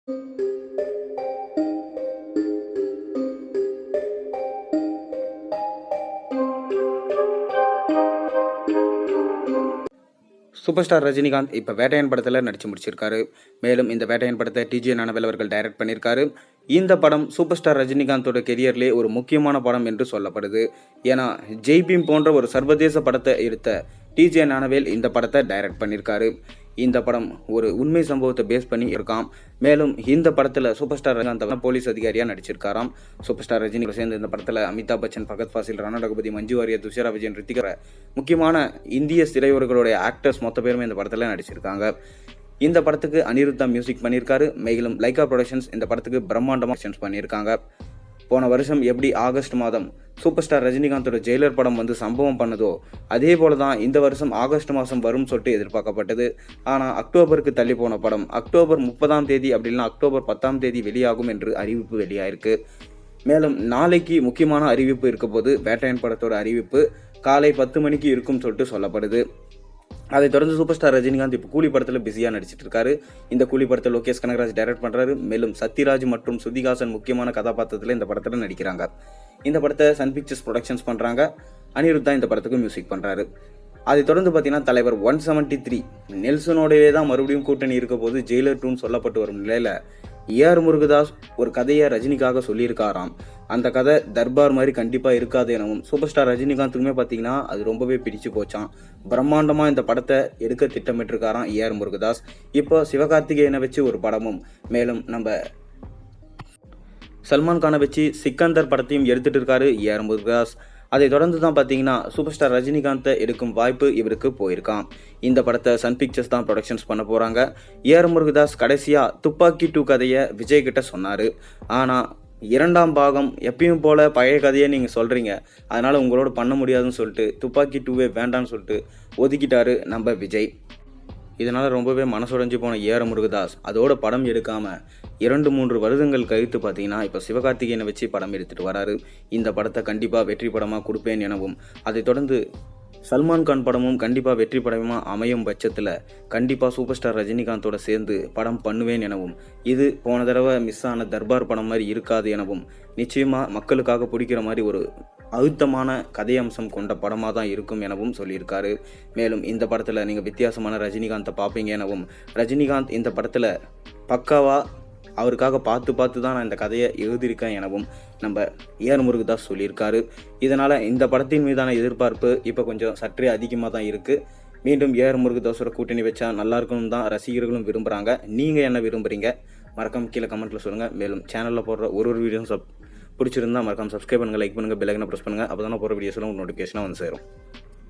Super star Rajinikanth இப்போ வேட்டையன் படத்தில் நடித்து முடிச்சிருக்காரு. மேலும் இந்த வேட்டையன் படத்தை டிஜே ஞானவேல் அவர்கள் டைரக்ட் பண்ணியிருக்காரு. இந்த படம் சூப்பர் ஸ்டார் ரஜினிகாந்தோட கெரியர்லேயே ஒரு முக்கியமான படம் என்று சொல்லப்படுது. ஏன்னா ஜெய்பீம் போன்ற ஒரு சர்வதேச படத்தை எடுத்த டிஜே ஞானவேல் இந்த படத்தை டைரக்ட் பண்ணியிருக்காரு. இந்த படம் ஒரு உண்மை சம்பவத்தை பேஸ் பண்ணி இருக்காம். மேலும் இந்த படத்தில் சூப்பர் ஸ்டார் ரஜினிகாந்த் போலீஸ் அதிகாரியாக நடிச்சிருக்காராம். சூப்பர் ஸ்டார் ரஜினி சேர்ந்து இந்த படத்தில் அமிதாப் பச்சன், ஃபகத் ஃபாசில், ராணா ரகுபதி, மஞ்சு வாரியர், துஷாரா விஜயன், ரித்திகா முக்கியமான இந்திய திரையுலகளுடைய ஆக்டர்ஸ் மொத்த பேருமே இந்த படத்தில் நடிச்சிருக்காங்க. இந்த படத்துக்கு அனிருத்தா மியூசிக் பண்ணியிருக்காரு. மேலும் லைகா ப்ரொடக்ஷன்ஸ் இந்த படத்துக்கு பிரம்மாண்டமாக பண்ணியிருக்காங்க. போன வருஷம் எப்படி ஆகஸ்ட் மாதம் சூப்பர் ஸ்டார் ரஜினிகாந்தோட ஜெயிலர் படம் வந்து சம்பவம் பண்ணதோ அதே போல தான் இந்த வருஷம் ஆகஸ்ட் மாதம் வரும் சொல்லிட்டு எதிர்பார்க்கப்பட்டது. ஆனால் அக்டோபருக்கு தள்ளி போன படம் அக்டோபர் 30ஆம் தேதி அப்படின்னா அக்டோபர் 10ஆம் தேதி வெளியாகும் என்று அறிவிப்பு வெளியாயிருக்கு. மேலும் நாளைக்கு முக்கியமான அறிவிப்பு இருக்க போது வேட்டையன் படத்தோட அறிவிப்பு காலை 10 மணிக்கு இருக்கும் சொல்லிட்டு சொல்லப்படுது. அதை தொடர்ந்து சூப்பர் ஸ்டார் ரஜினிகாந்த் இப்போ கூலி படத்தில் பிஸியாக நடிச்சிட்டு இருக்காரு. இந்த கூலி படத்தை லோகேஷ் கனகராஜ் டைரக்ட் பண்ணுறாரு. மேலும் சத்யராஜ் மற்றும் ஸ்ருதிஹாசன் முக்கியமான கதாபாத்திரத்தில் இந்த படத்தில் நடிக்கிறாங்க. இந்த படத்தை சன் பிக்சர்ஸ் ப்ரொடக்ஷன்ஸ் பண்ணுறாங்க. அனிருத்தா இந்த படத்துக்கு மியூசிக் பண்ணுறாரு. அதை தொடர்ந்து பார்த்தீங்கன்னா தலைவர் 173 நெல்சனோடவே தான் மறுபடியும் கூட்டணி இருக்க போது ஜெயிலர் 2 சொல்லப்பட்டு வரும் நிலையில் ஏஆர் முருகதாஸ் ஒரு கதையை ரஜினிக்காக சொல்லியிருக்காராம். அந்த கதை தர்பார் மாதிரி கண்டிப்பாக இருக்காது எனவும் சூப்பர் ஸ்டார் ரஜினிகாந்துக்குமே பார்த்தீங்கன்னா அது ரொம்பவே பிடிச்சு போச்சான். பிரம்மாண்டமாக இந்த படத்தை எடுக்க திட்டமிட்டிருக்காராம் ஏஆர் முருகதாஸ். இப்போ சிவகார்த்திகேயனை வச்சு ஒரு படமும், மேலும் நம்ம சல்மான் கானை வச்சு சிக்கந்தர் படத்தையும் எடுத்துட்டு இருக்காரு ஏஆர் முருகதாஸ். அதை தொடர்ந்து தான் பார்த்தீங்கன்னா சூப்பர் ஸ்டார் ரஜினிகாந்தை எடுக்கும் வாய்ப்பு இவருக்கு போயிருக்கான். இந்த படத்தை சன் பிக்சர்ஸ் தான் ப்ரொடக்ஷன்ஸ் பண்ண போகிறாங்க. ஏஆர் முருகதாஸ் கடைசியாக துப்பாக்கி 2 கதையை விஜய் கிட்ட சொன்னார். ஆனால் 2ஆம் பாகம் எப்பயும் போல் பழைய கதையை நீங்கள் சொல்கிறீங்க, அதனால் உங்களோட பண்ண முடியாதுன்னு சொல்லிட்டு துப்பாக்கி 2வே வேண்டான்னு சொல்லிட்டு ஒதுக்கிட்டாரு நம்ம விஜய். இதனால் ரொம்பவே மனசுடைஞ்சு போன ஏஆர் முருகதாஸ் அதோட படம் எடுக்காமல் 2-3 வருடங்கள் கழித்து பார்த்தீங்கன்னா இப்போ சிவகார்த்திகேயனை வச்சு படம் எடுத்துகிட்டு வராரு. இந்த படத்தை கண்டிப்பாக வெற்றி படமாக கொடுப்பேன் எனவும், அதை தொடர்ந்து சல்மான் கான் படமும் கண்டிப்பாக வெற்றி படமாக அமையும் பட்சத்தில் கண்டிப்பாக சூப்பர் ஸ்டார் ரஜினிகாந்தோட சேர்ந்து படம் பண்ணுவேன் எனவும், இது போன தடவை மிஸ் ஆன தர்பார் படம் மாதிரி இருக்காது எனவும், நிச்சயமாக மக்களுக்காக பிடிக்கிற மாதிரி ஒரு அழுத்தமான கதையம்சம் கொண்ட படமாக தான் இருக்கும் எனவும் சொல்லியிருக்காரு. மேலும் இந்த படத்தில் நீங்கள் வித்தியாசமான ரஜினிகாந்தை பார்ப்பீங்க எனவும், ரஜினிகாந்த் இந்த படத்தில் பக்காவாக அவருக்காக பார்த்து தான் நான் இந்த கதையை எழுதியிருக்கேன் எனவும் நம்ம ஏஆர் முருகதாஸ் சொல்லியிருக்காரு. இதனால் இந்த படத்தின் மீதான எதிர்பார்ப்பு இப்போ கொஞ்சம் சற்றே அதிகமாக தான் இருக்குது. மீண்டும் ஏஆர் முருகதாஸோட கூட்டணி வச்சா நல்லா இருக்கணும் தான் ரசிகர்களும் விரும்புகிறாங்க. நீங்கள் என்ன விரும்புகிறீங்க? மறக்காம கீழே கமெண்ட்டில் சொல்லுங்கள். மேலும் சேனலில் போடுற ஒரு வீடியோவும் பிடிச்சிருந்தா மறக்காம சப்ஸ்கிரைப் பண்ணுங்கள், லைக் பண்ணுங்கள், பெல் ஐகானை ப்ரெஸ் பண்ணுங்கள். அப்போ தான் போகிற வீடியோஸ்லாம் உங்களுக்கு நோட்டிஃபிகேஷனாக வந்து சேரும்.